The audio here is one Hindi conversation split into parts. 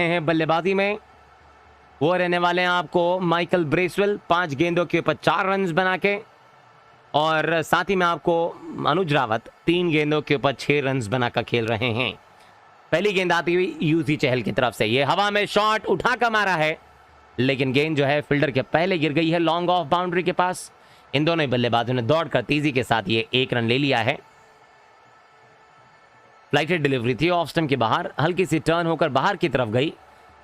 हैं बल्लेबाजी में, वो रहने वाले हैं आपको माइकल ब्रेसवेल, 5 गेंदों के ऊपर 4 रन बना के, और साथ ही में आपको अनुज रावत 3 गेंदों के ऊपर 6 रन बनाकर खेल रहे हैं। पहली गेंद आती हुई यूसी चहल की तरफ से, ये हवा में शॉट उठाकर मारा है, लेकिन गेंद जो है फील्डर के पहले गिर गई है लॉन्ग ऑफ बाउंड्री के पास। इन दोनों ही बल्लेबाजों ने दौड़कर तेजी के साथ ये 1 रन ले लिया है। फ्लाइटेड डिलीवरी थी ऑफ स्टंप के बाहर, हल्की सी टर्न होकर बाहर की तरफ गई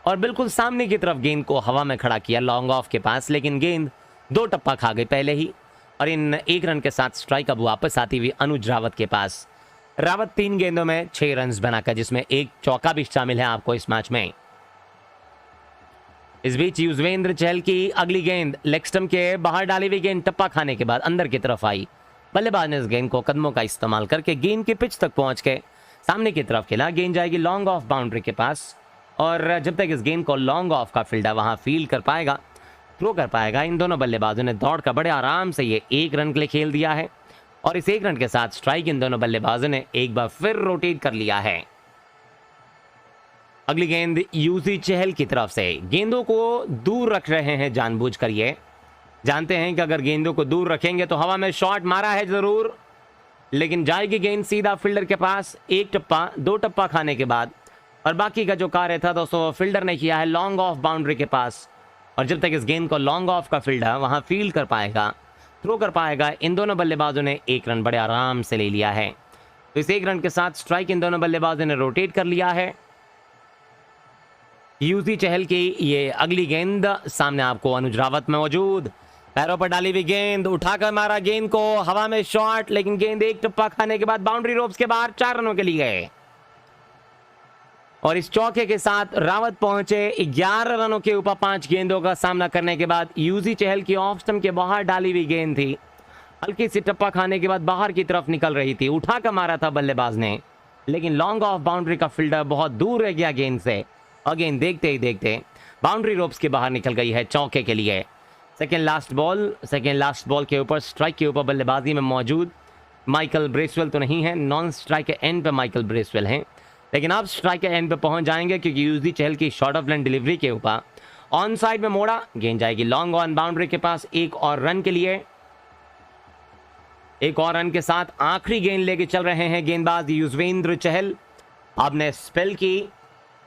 और बिल्कुल सामने की तरफ गेंद को हवा में खड़ा किया लॉन्ग ऑफ के पास, लेकिन गेंद 2 टप्पा खा गई पहले ही, और इन 1 रन के साथ स्ट्राइक अब वापस आती हुई अनुज रावत के पास। रावत 3 गेंदों में 6 रन बनाकर, जिसमें 1 चौका भी शामिल है आपको इस मैच में। इस बीच युजवेंद्र चहल की अगली गेंद लेग स्टंप के बाहर डाली हुई गेंद टप्पा खाने के बाद अंदर की तरफ आई। बल्लेबाज ने इस गेंद को कदमों का इस्तेमाल करके गेंद की पिच तक पहुंच के सामने की तरफ खेला। गेंद जाएगी लॉन्ग ऑफ बाउंड्री के पास, और जब तक इस गेंद को लॉन्ग ऑफ का फील्डर वहां फील्ड कर पाएगा, थ्रो कर पाएगा, इन दोनों बल्लेबाजों ने दौड़कर बड़े आराम से ये 1 रन के लिए खेल दिया है, और इस 1 रन के साथ स्ट्राइक इन दोनों बल्लेबाजों ने एक बार फिर रोटेट कर लिया है। अगली गेंद यूसी चहल की तरफ से, गेंदों को दूर रख रहे हैं जानबूझकर, ये जानते हैं कि अगर गेंदों को दूर रखेंगे तो हवा में शॉट मारा है जरूर, लेकिन जाएगी गेंद सीधा फील्डर के पास 1 टप्पा 2 टप्पा खाने के बाद, और बाकी का जो कार्य था दोस्तों फील्डर ने किया है लॉन्ग ऑफ बाउंड्री के पास, और जब तक इस गेंद को लॉन्ग ऑफ का फील्डर वहां फील्ड कर पाएगा, थ्रो कर पाएगा, इन दोनों बल्लेबाजों ने 1 रन बड़े आराम से ले लिया है। तो इस 1 रन के साथ स्ट्राइक इन दोनों बल्लेबाजों ने रोटेट कर लिया है। यूसी चहल की ये अगली गेंद सामने आपको अनुज रावत में मौजूद, पैरों पर डाली हुई गेंद, उठाकर मारा गेंद को, हवा में शॉट, लेकिन गेंद 1 टप्पा खाने के बाद बाउंड्री रोप्स के बाहर 4 रनों के लिए गए, और इस चौके के साथ रावत पहुंचे 11 रनों के ऊपर 5 गेंदों का सामना करने के बाद। यूसी चहल की ऑफ स्टंप के बाहर डाली हुई गेंद थी, हल्की सी टप्पा खाने के बाद बाहर की तरफ निकल रही थी, उठाकर मारा था बल्लेबाज ने, लेकिन लॉन्ग ऑफ बाउंड्री का फील्डर बहुत दूर रह गया गेंद से, और गेंद देखते ही देखते बाउंड्री रोप्स के बाहर निकल गई है चौके के लिए। सेकेंड लास्ट बॉल के ऊपर स्ट्राइक के ऊपर बल्लेबाजी में मौजूद माइकल ब्रेसवेल तो नहीं है, नॉन स्ट्राइक के एंड पे माइकल ब्रेसवेल हैं, लेकिन अब स्ट्राइक के एंड पे पहुंच जाएंगे क्योंकि यूसी चहल की शॉर्ट ऑफ लाइन डिलीवरी के ऊपर ऑन साइड में मोड़ा, गेंद जाएगी लॉन्ग ऑन बाउंड्री के पास 1 और रन के लिए। 1 और रन के साथ आखिरी गेंद लेके चल रहे हैं गेंदबाज युजवेंद्र चहल। आपने स्पेल की,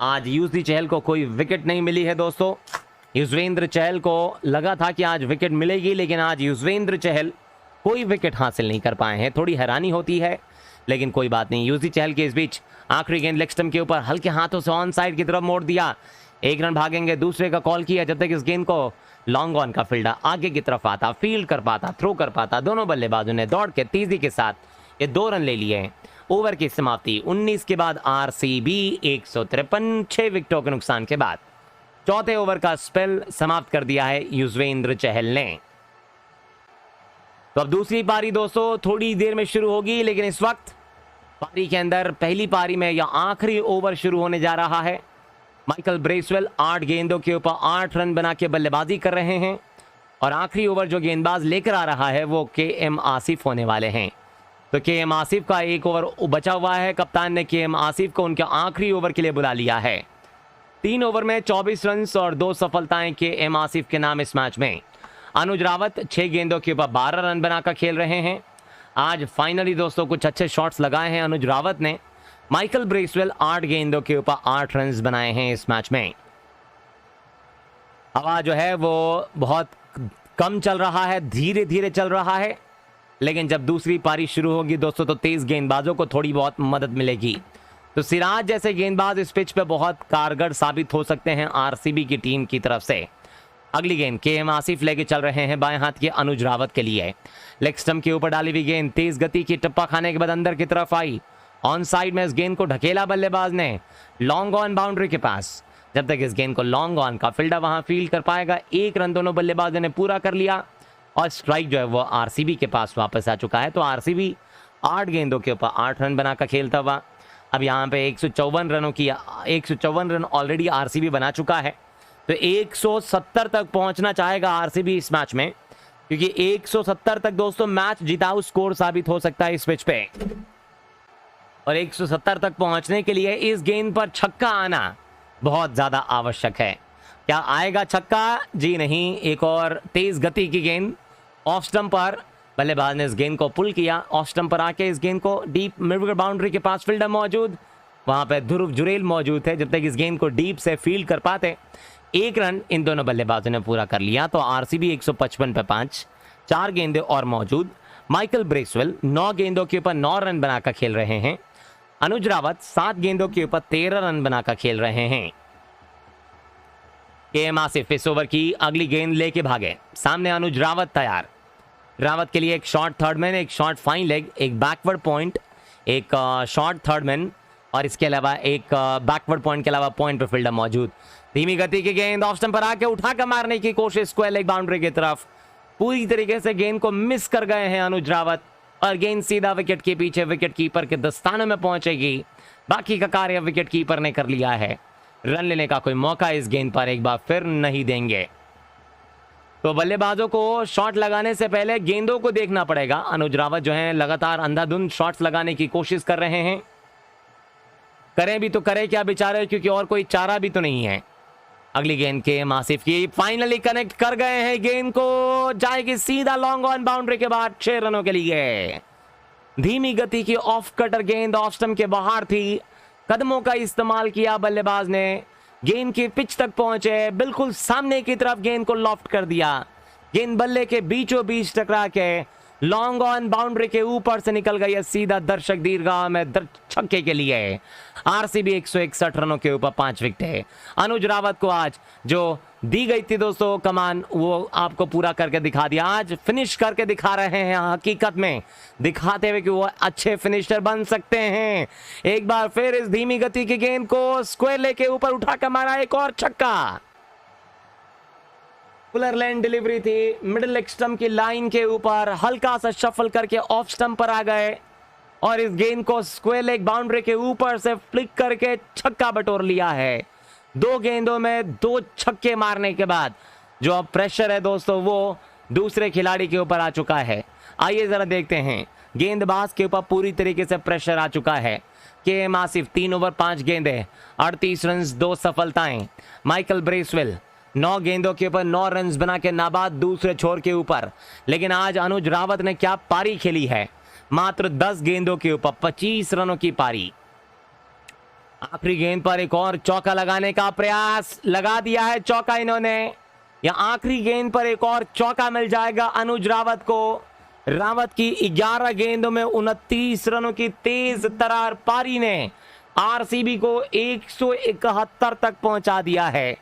आज यूसी चहल को कोई विकेट नहीं मिली है दोस्तों। युजवेंद्र चहल को लगा था कि आज विकेट मिलेगी, लेकिन आज युजवेंद्र चहल कोई विकेट हासिल नहीं कर पाए हैं, थोड़ी हैरानी होती है, लेकिन कोई बात नहीं। यूसी चहल के इस बीच आखिरी गेंद लेग स्टंप के ऊपर हल्के हाथों से ऑन साइड की तरफ मोड़ दिया, 1 रन भागेंगे, दूसरे का कॉल किया, जब तक इस गेंद को लॉन्ग ऑन का फील्डर आगे की तरफ आता, फील्ड कर पाता, थ्रो कर पाता, दोनों बल्लेबाजों ने दौड़ के तेजी के साथ ये 2 रन ले लिए। ओवर की समाप्ति 19 के बाद आरसीबी 153, 6 विकेटों के नुकसान के बाद चौथे ओवर का स्पेल समाप्त कर दिया है युजवेंद्र चहल ने। तो अब दूसरी पारी दोस्तों थोड़ी देर में शुरू होगी, लेकिन इस वक्त पारी के अंदर पहली पारी में या आखिरी ओवर शुरू होने जा रहा है। माइकल ब्रेसवेल 8 गेंदों के ऊपर 8 रन बना के बल्लेबाजी कर रहे हैं, और आखिरी ओवर जो गेंदबाज लेकर आ रहा है वो केएम आसिफ होने वाले हैं। तो केएम आसिफ का 1 ओवर बचा हुआ है, कप्तान ने केएम आसिफ को उनके आखिरी ओवर के लिए बुला लिया है। 3 ओवर में 24 रन और 2 सफलताएं केएम आसिफ के नाम इस मैच में। अनुज रावत 6 गेंदों के ऊपर 12 रन बनाकर खेल रहे हैं। आज फाइनली दोस्तों कुछ अच्छे शॉट्स लगाए हैं अनुज रावत ने। माइकल ब्रेसवेल 8 गेंदों के ऊपर 8 रन बनाए हैं इस मैच में। हवा जो है वो बहुत कम चल रहा है, धीरे धीरे चल रहा है, लेकिन जब दूसरी पारी शुरू होगी दोस्तों तो तेज गेंदबाजों को थोड़ी बहुत मदद मिलेगी। तो सिराज जैसे गेंदबाज इस पिच पे बहुत कारगर साबित हो सकते हैं आरसीबी की टीम की तरफ से। अगली गेंद केएम आसिफ लेके चल रहे हैं बाएं हाथ के अनुज रावत के लिए। लेग स्टंप के ऊपर डाली हुई गेंद तेज गति की टप्पा खाने के बाद अंदर की तरफ आई, ऑन साइड में इस गेंद को ढकेला बल्लेबाज ने लॉन्ग ऑन बाउंड्री के पास। जब तक इस गेंद को लॉन्ग ऑन का फील्डर वहां फील्ड कर पाएगा, 1 रन दोनों बल्लेबाजों ने पूरा कर लिया, और स्ट्राइक जो है वो आरसीबी के पास वापस आ चुका है। तो आरसीबी 8 गेंदों के ऊपर 8 रन बनाकर खेलता हुआ अब यहाँ पे 154 रनों की 154 रन ऑलरेडी आरसीबी बना चुका है। तो 170 तक पहुंचना चाहेगा आरसीबी इस मैच में, क्योंकि 170 तक दोस्तों मैच जिताऊ स्कोर साबित हो सकता है इस पिच पे। और 170 तक पहुंचने के लिए इस गेंद पर छक्का आना बहुत ज़्यादा आवश्यक है। क्या आएगा छक्का? जी नहीं। एक और तेज गति की गेंद ऑफ स्टंप पर, बल्लेबाज ने इस गेंद को पुल किया। ऑफ स्टंप पर आके इस गेंद को डीप मिड बाउंड्री के पास फील्डर मौजूद, वहां पे ध्रुव जुरेल मौजूद थे। जब तक इस गेंद को डीप से फील्ड कर पाते, 1 रन इन दोनों बल्लेबाजों ने पूरा कर लिया। तो आरसीबी 155 पे 5, 4 गेंदें और मौजूद। माइकल ब्रेसवेल 9 गेंदों के ऊपर 9 रन बनाकर खेल रहे हैं। अनुज रावत 7 गेंदों के ऊपर 13 रन बनाकर खेल रहे हैं। केएम आसिफ इस ओवर की अगली गेंद लेके भागे। सामने अनुज रावत तैयार। रावत के लिए एक शॉर्ट थर्ड मैन, एक शॉर्ट फाइन लेग, एक बैकवर्ड पॉइंट, एक शॉर्ट थर्ड मैन और इसके अलावा एक बैकवर्ड पॉइंट के अलावा पॉइंट पे फील्डर मौजूद। धीमी गति की गेंद ऑफ स्टंप पर आके उठाकर मारने की कोशिश स्क्वायर लेग बाउंड्री की तरफ, पूरी तरीके से गेंद को मिस कर गए हैं अनुज रावत और गेंद सीधा विकेट के पीछे विकेट कीपर के दस्ताने में पहुंचेगी। बाकी का कार्य विकेट कीपर ने कर लिया है। रन लेने का कोई मौका इस गेंद पर एक बार फिर नहीं देंगे। तो बल्लेबाजों को शॉट लगाने से पहले गेंदों को देखना पड़ेगा। अनुज रावत जो है लगातार अंधाधुंध शॉट्स लगाने की कोशिश कर रहे हैं। करें भी तो करें क्या बेचारे, क्योंकि और कोई चारा भी तो नहीं है। अगली गेंद के आसिफ की फाइनली कनेक्ट कर गए हैं। गेंद को जाएगी सीधा लॉन्ग ऑन बाउंड्री के बाद 6 रनों के लिए। धीमी गति की ऑफ कटर गेंद ऑफ स्टंप के बाहर थी। कदमों का इस्तेमाल किया बल्लेबाज ने, गेंद की पिच तक पहुंचे, बिल्कुल सामने की तरफ गेंद को लॉफ्ट कर दिया। गेंद बल्ले के बीचों बीच टकरा के लॉन्ग ऑन बाउंड्री के ऊपर से निकल गई है सीधा दर्शक दीर्घा में छक्के के लिए। आरसीबी 161 रनों के ऊपर 5 विकेट। अनुज रावत को आज जो दी गई थी दोस्तों कमान, वो आपको पूरा करके दिखा दिया। आज फिनिश करके दिखा रहे हैं, हकीकत में दिखाते हुए कि वो अच्छे फिनिशर बन सकते हैं। एक बार फिर इस धीमी गति की गेंद को स्क्वायर लेग के ऊपर उठाकर मारा, एक और छक्का। पुलर लैंड डिलीवरी थी, मिडिल लेग स्टंप की लाइन के ऊपर हल्का सा शफल करके ऑफ स्टंप पर आ गए और इस गेंद को स्क्वायर लेग बाउंड्री के ऊपर से फ्लिक करके छक्का बटोर लिया है। 2 गेंदों में 2 छक्के मारने के बाद जो अब प्रेशर है दोस्तों वो दूसरे खिलाड़ी के ऊपर आ चुका है। आइए जरा देखते हैं, गेंदबाज के ऊपर पूरी तरीके से प्रेशर आ चुका है। केएम आसिफ 3 ओवर 5 गेंदें, 38 रन 2 सफलताएं। माइकल ब्रेसवेल 9 गेंदों के ऊपर 9 रन बना के नाबाद दूसरे छोर के ऊपर। लेकिन आज अनुज रावत ने क्या पारी खेली है, मात्र 10 गेंदों के ऊपर 25 रनों की पारी। आखिरी गेंद पर एक और चौका लगाने का प्रयास, लगा दिया है चौका इन्होंने। या आखिरी गेंद पर एक और चौका मिल जाएगा अनुज रावत को। रावत की 11 गेंदों में 29 रनों की तेज तरार पारी ने आरसीबी को 171 तक पहुंचा दिया है।